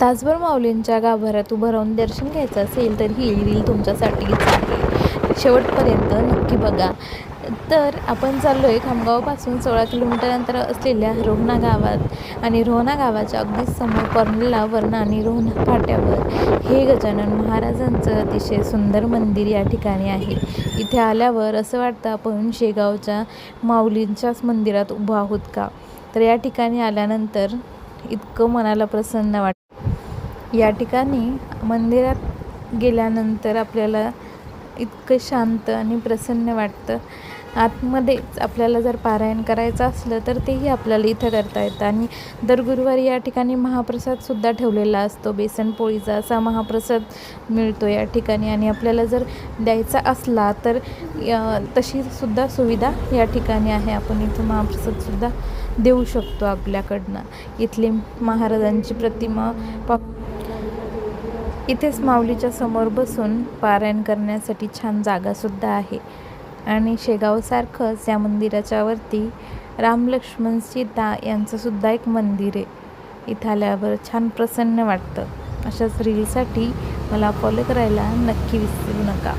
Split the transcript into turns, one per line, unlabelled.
तासभर माऊलींच्या गाभाऱ्यात उभं राहून दर्शन घ्यायचं असेल तर ही रील तुमच्यासाठीच आहे. शेवटपर्यंत नक्की बघा. तर आपण चाललो आहे खामगावपासून 16 किलोमीटर अंतर असलेल्या रोहना गावात आणि रोहना गावाच्या अगदी समोर कॉर्नरला वरणा आणि रोहना फाट्यावर हे गजानन महाराजांचं अतिशय सुंदर मंदिर या ठिकाणी आहे. इथे आल्यावर असं वाटतं आपण शेगावच्या माऊलींच्याच मंदिरात उभं आहोत का. तर या ठिकाणी आल्यानंतर इतकं मनाला प्रसन्न वाटतं. या ठिकाणी मंदिरात गेल्यानंतर आपल्याला इतकं शांत आणि प्रसन्न वाटतं. आतमध्येच आपल्याला जर पारायण करायचं असलं तर तेही आपल्याला इथं करता येतं. आणि दर गुरुवारी या ठिकाणी महाप्रसादसुद्धा ठेवलेला असतो. बेसन पोळीचा असा महाप्रसाद मिळतो या ठिकाणी आणि आपल्याला जर द्यायचा असला तर तशीसुद्धा सुविधा या ठिकाणी आहे. आपण इथं महाप्रसादसुद्धा देऊ शकतो आपल्याकडनं. इथली महाराजांची प्रतिमा इथेच माऊलीच्या समोर बसून पारायण करण्यासाठी छान जागासुद्धा आहे. आणि शेगावसारखंच या मंदिराच्या वरती राम लक्ष्मण सीता यांचंसुद्धा एक मंदिर आहे. इथं आल्यावर छान प्रसन्न वाटतं. अशाच रीलसाठी मला फॉलो करायला नक्की विसरू नका.